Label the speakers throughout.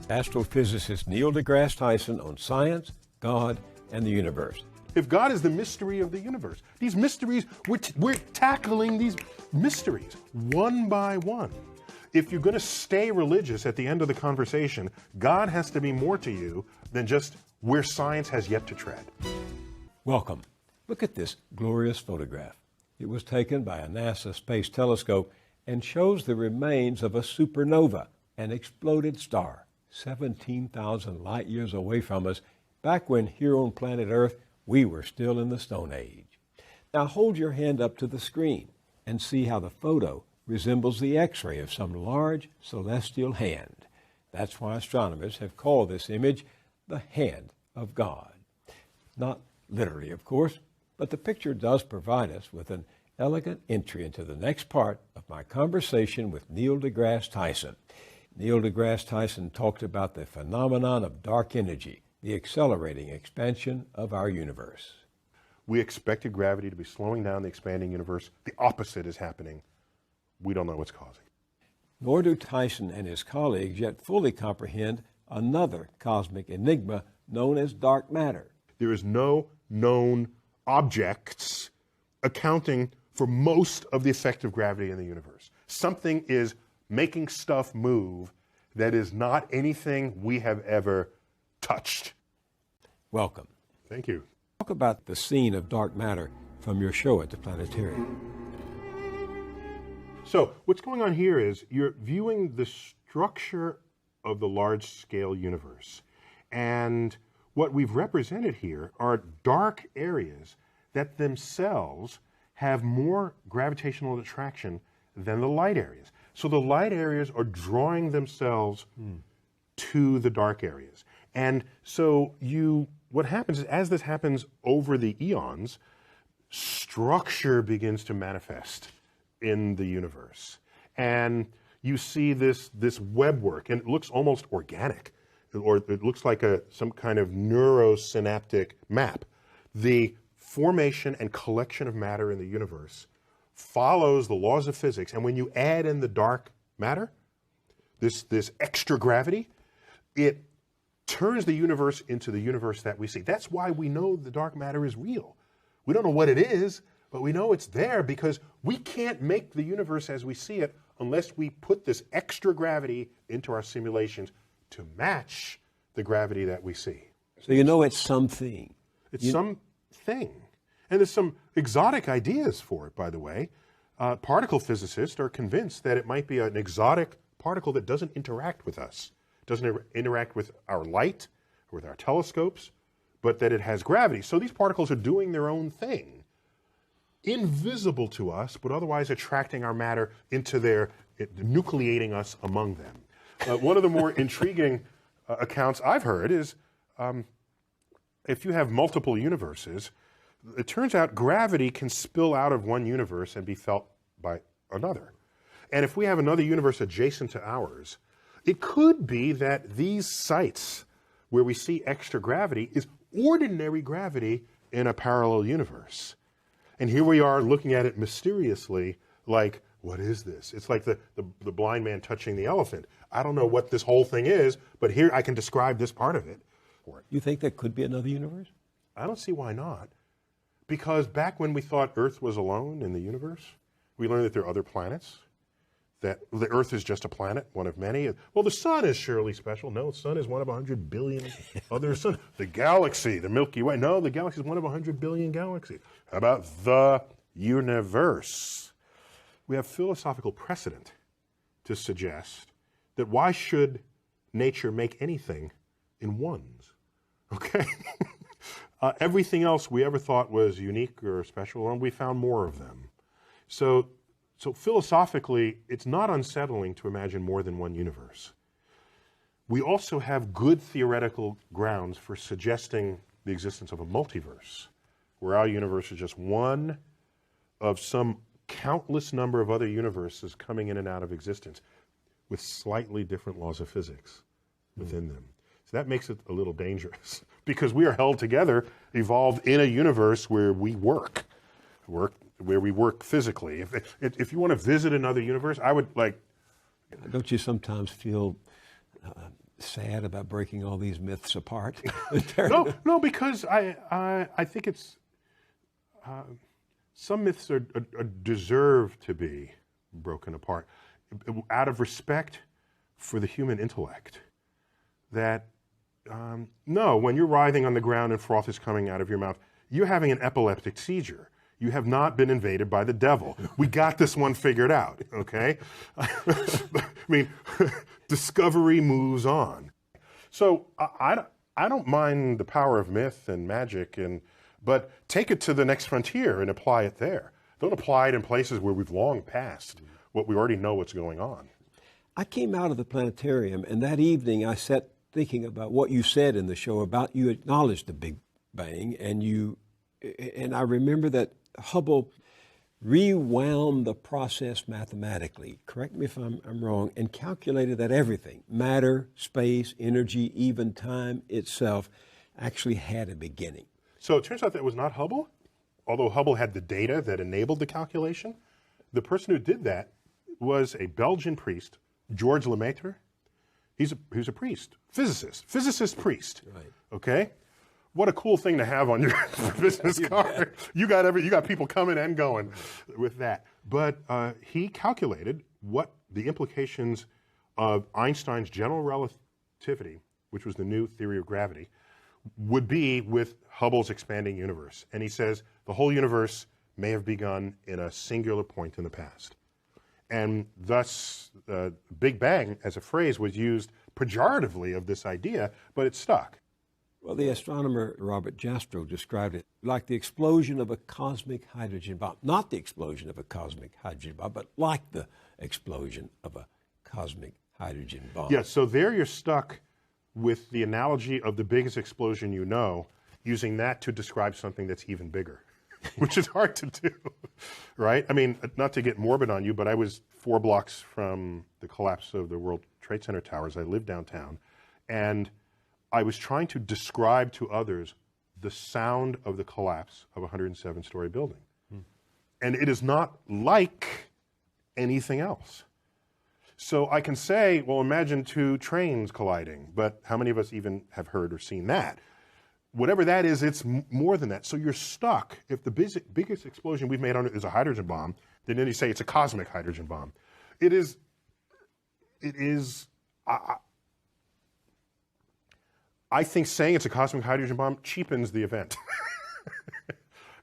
Speaker 1: astrophysicist Neil deGrasse Tyson on science, God, and the universe.
Speaker 2: If God is the mystery of the universe, these mysteries, we're tackling these mysteries one by one. If you're going to stay religious at the end of the conversation, God has to be more to you than just where science has yet to tread.
Speaker 1: Welcome. Look at this glorious photograph. It was taken by a NASA space telescope and shows the remains of a supernova, an exploded star, 17,000 light years away from us, back when here on planet Earth, we were still in the Stone Age. Now hold your hand up to the screen and see how the photo resembles the X-ray of some large celestial hand. That's why astronomers have called this image the hand of God. Not literally, of course, but the picture does provide us with an elegant entry into the next part of my conversation with Neil deGrasse Tyson. Neil deGrasse Tyson talked about the phenomenon of dark energy, the accelerating expansion of our universe.
Speaker 2: We expected gravity to be slowing down the expanding universe. The opposite is happening. We don't know what's causing.
Speaker 1: Nor do Tyson and his colleagues yet fully comprehend another cosmic enigma known as dark matter.
Speaker 2: There is no known objects accounting for most of the effect of gravity in the universe. Something is making stuff move that is not anything we have ever touched.
Speaker 1: Welcome.
Speaker 2: Thank you.
Speaker 1: Talk about the scene of dark matter from your show at the planetarium.
Speaker 2: So what's going on here is you're viewing the structure of the large-scale universe. And what we've represented here are dark areas that themselves have more gravitational attraction than the light areas. So the light areas are drawing themselves to the dark areas. And so what happens is, as this happens over the eons, structure begins to manifest in the universe. And you see this web work, and it looks almost organic, or it looks like some kind of neurosynaptic map. The formation and collection of matter in the universe follows the laws of physics, and when you add in the dark matter, this extra gravity, it turns the universe into the universe that we see. That's why we know the dark matter is real. We don't know what it is, but we know it's there because we can't make the universe as we see it unless we put this extra gravity into our simulations to match the gravity that we see.
Speaker 1: So you know it's something.
Speaker 2: It's something. And there's some exotic ideas for it, by the way. Particle physicists are convinced that it might be an exotic particle that doesn't interact with us, doesn't interact with our light, or with our telescopes, but that it has gravity. So these particles are doing their own thing, invisible to us, but otherwise attracting our matter into nucleating us among them. One of the more intriguing accounts I've heard is if you have multiple universes, it turns out gravity can spill out of one universe and be felt by another. And if we have another universe adjacent to ours, it could be that these sites where we see extra gravity is ordinary gravity in a parallel universe. And here we are looking at it mysteriously, like, what is this? It's like the blind man touching the elephant. I don't know what this whole thing is, but here I can describe this part of it.
Speaker 1: You think there could be another universe?
Speaker 2: I don't see why not. Because back when we thought Earth was alone in the universe, we learned that there are other planets, that the Earth is just a planet, one of many. Well, the sun is surely special. No, the sun is one of 100 billion other suns. The galaxy, the Milky Way. No, the galaxy is one of 100 billion galaxies. How about the universe? We have philosophical precedent to suggest that why should nature make anything in ones? Okay? Everything else we ever thought was unique or special, and we found more of them. So philosophically, it's not unsettling to imagine more than one universe. We also have good theoretical grounds for suggesting the existence of a multiverse, where our universe is just one of some countless number of other universes coming in and out of existence with slightly different laws of physics within them. So that makes it a little dangerous because we are held together, evolved in a universe where we work where we work physically. If you want to visit another universe, I would like...
Speaker 1: Don't you sometimes feel sad about breaking all these myths apart?
Speaker 2: No, because I think it's some myths are deserve to be broken apart out of respect for the human intellect. That no, when you're writhing on the ground and froth is coming out of your mouth, you're having an epileptic seizure. You have not been invaded by the devil. We got this one figured out, okay? I mean, discovery moves on. So I don't mind the power of myth and magic, but take it to the next frontier and apply it there. Don't apply it in places where we've long passed what we already know what's going on.
Speaker 1: I came out of the planetarium, and that evening I sat thinking about what you said in the show about you acknowledged the Big Bang, and I remember that Hubble rewound the process mathematically, correct me if I'm wrong, and calculated that everything, matter, space, energy, even time itself, actually had a beginning.
Speaker 2: So it turns out that was not Hubble, although Hubble had the data that enabled the calculation. The person who did that was a Belgian priest, Georges Lemaitre. He's a priest, physicist priest.
Speaker 1: Right.
Speaker 2: Okay? What a cool thing to have on your business card. You got people coming and going with that. But he calculated what the implications of Einstein's general relativity, which was the new theory of gravity, would be with Hubble's expanding universe. And he says the whole universe may have begun in a singular point in the past. And thus, Big Bang as a phrase was used pejoratively of this idea, but it stuck.
Speaker 1: Well, the astronomer Robert Jastrow described it like the explosion of a cosmic hydrogen bomb. Not the explosion of a cosmic hydrogen bomb, but like the explosion of a cosmic hydrogen bomb.
Speaker 2: Yeah, so there you're stuck with the analogy of the biggest explosion you know, using that to describe something that's even bigger, which is hard to do, right? I mean, not to get morbid on you, but I was 4 blocks from the collapse of the World Trade Center towers. I lived downtown, and I was trying to describe to others the sound of the collapse of a 107-story building. And it is not like anything else. So I can say, well, imagine 2 trains colliding, but how many of us even have heard or seen that? Whatever that is, it's more than that. So you're stuck. If the biggest explosion we've made on it is a hydrogen bomb, then you say it's a cosmic hydrogen bomb. It is, I think saying it's a cosmic hydrogen bomb cheapens the event.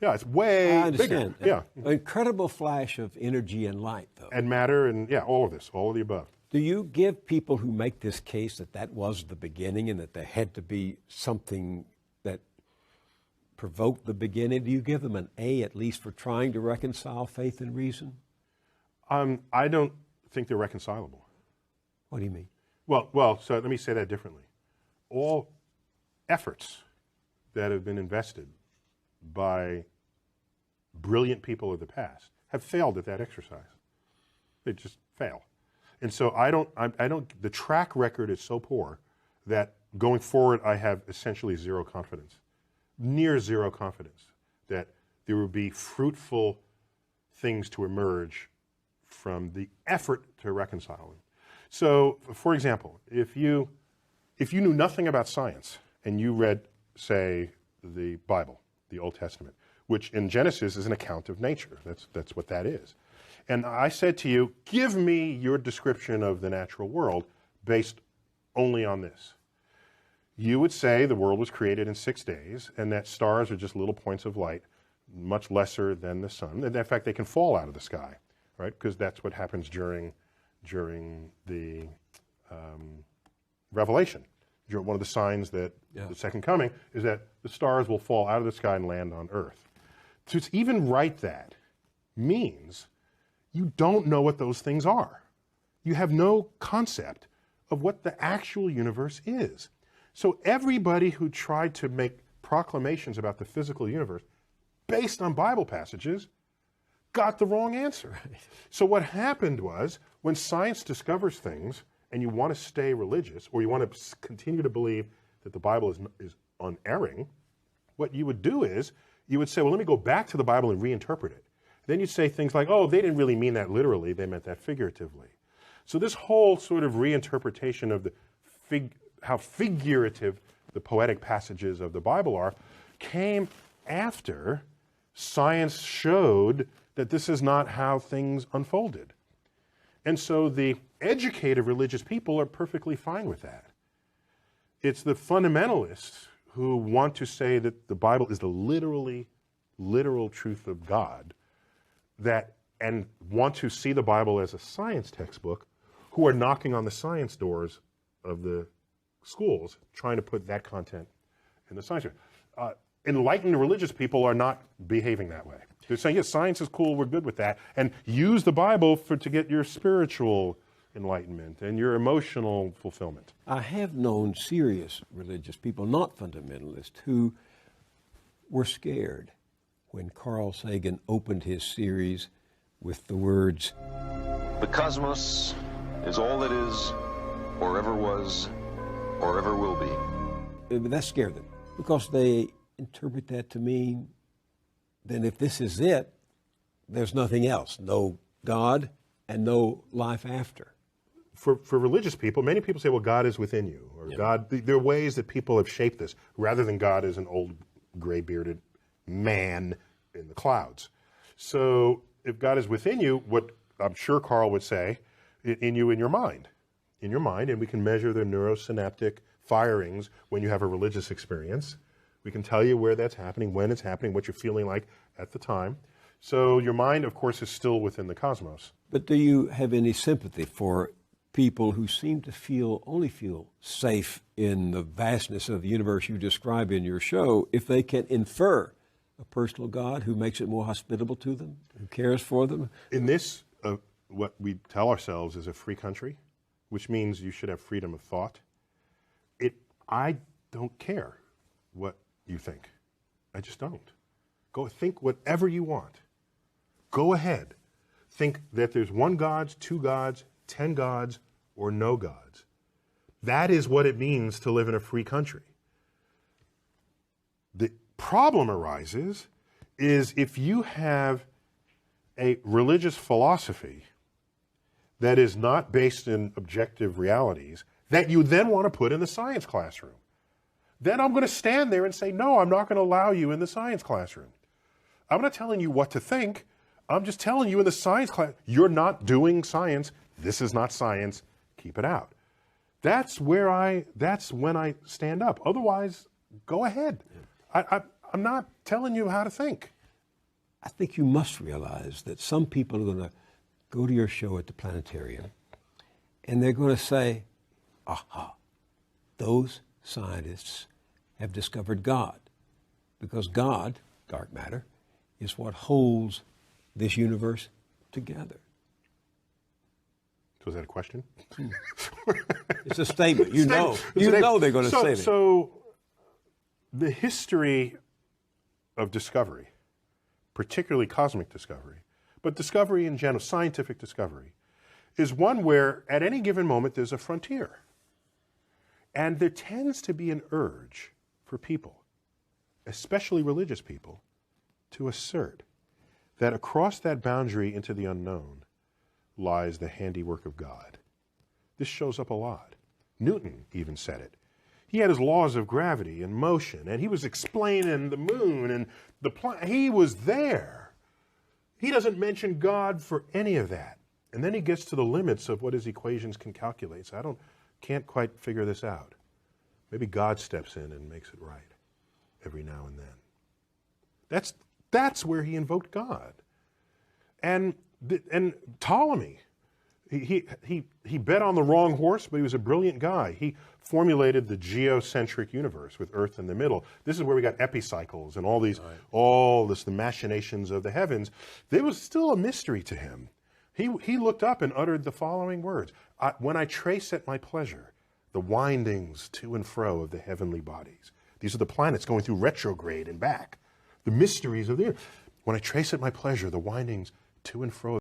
Speaker 2: Yeah, it's way bigger. Yeah.
Speaker 1: An incredible flash of energy and light, though.
Speaker 2: And matter and, yeah, all of this, all of the above.
Speaker 1: Do you give people who make this case that was the beginning and that there had to be something that provoked the beginning, do you give them an A at least for trying to reconcile faith and reason?
Speaker 2: I don't think they're reconcilable.
Speaker 1: What do you mean?
Speaker 2: Well, so let me say that differently. All efforts that have been invested by brilliant people of the past have failed at that exercise. They just fail. And so the track record is so poor that going forward I have essentially zero confidence, near zero confidence that there will be fruitful things to emerge from the effort to reconcile them. So, for example, if you knew nothing about science and you read, say, the Bible, the Old Testament, which in Genesis is an account of nature. That's what that is. And I said to you, give me your description of the natural world based only on this. You would say the world was created in 6 days and that stars are just little points of light, much lesser than the sun. And in fact, they can fall out of the sky, right? Because that's what happens during the Revelation. One of the signs that the second coming is that the stars will fall out of the sky and land on earth. To even write that means you don't know what those things are. You have no concept of what the actual universe is. So everybody who tried to make proclamations about the physical universe based on Bible passages got the wrong answer. Right. So what happened was when science discovers things and you want to stay religious or you want to continue to believe that the Bible is unerring, what you would do is you would say, well, let me go back to the Bible and reinterpret it. Then you'd say things like, oh, they didn't really mean that literally, they meant that figuratively. So this whole sort of reinterpretation of the how figurative the poetic passages of the Bible are, came after science showed that this is not how things unfolded. And so the educated religious people are perfectly fine with that. It's the fundamentalists who want to say that the Bible is the literal truth of God and want to see the Bible as a science textbook, who are knocking on the science doors of the schools trying to put that content in the science. Enlightened religious people are not behaving that way. They're saying, yes, science is cool, we're good with that, and use the Bible to get your spiritual enlightenment and your emotional fulfillment.
Speaker 1: I have known serious religious people, not fundamentalists, who were scared when Carl Sagan opened his series with the words,
Speaker 3: "The cosmos is all that is, or ever was, or ever will be."
Speaker 1: That scared them because they interpret that to mean then if this is it, there's nothing else, no God and no life after.
Speaker 2: For religious people, many people say, well, God is within you, or God, there are ways that people have shaped this, rather than God as an old gray-bearded man in the clouds. So if God is within you, what I'm sure Carl would say, in your mind, and we can measure the neurosynaptic firings when you have a religious experience. We can tell you where that's happening, when it's happening, what you're feeling like at the time. So your mind, of course, is still within the cosmos.
Speaker 1: But do you have any sympathy for people who seem to only feel safe in the vastness of the universe you describe in your show if they can infer a personal God who makes it more hospitable to them, who cares for them?
Speaker 2: In this, what we tell ourselves is a free country, which means you should have freedom of thought. I don't care what you think. I just don't. Go think whatever you want. Go ahead. Think that there's one God, two gods, 10 gods, or no gods. That is what it means to live in a free country. The problem arises is if you have a religious philosophy that is not based in objective realities that you then want to put in the science classroom. Then I'm going to stand there and say, no, I'm not going to allow you in the science classroom. I'm not telling you what to think. I'm just telling you in the science class, you're not doing science. This is not science. Keep it out. That's when I stand up. Otherwise, go ahead. I'm not telling you how to think.
Speaker 1: I think you must realize that some people are going to go to your show at the planetarium and they're going to say, aha, those scientists have discovered God, because God, dark matter, is what holds this universe together.
Speaker 2: So is that a question?
Speaker 1: It's a statement. You know they're going to say that.
Speaker 2: So the history of discovery, particularly cosmic discovery, but discovery in general, scientific discovery, is one where at any given moment there's a frontier. And there tends to be an urge for people, especially religious people, to assert that across that boundary into the unknown lies the handiwork of God. This shows up a lot. Newton even said it. He had his laws of gravity and motion, and he was explaining the moon and the planet. He was there. He doesn't mention God for any of that. And then he gets to the limits of what his equations can calculate. So can't quite figure this out. Maybe God steps in and makes it right every now and then. That's where he invoked God. And Ptolemy, he bet on the wrong horse, but he was a brilliant guy. He formulated the geocentric universe with Earth in the middle. This is where we got epicycles and the machinations of the heavens. There was still a mystery to him. He looked up and uttered the following words: when I trace at my pleasure the windings to and fro of the heavenly bodies. These are the planets going through retrograde and back. The mysteries of the earth. When I trace at my pleasure the windings to and fro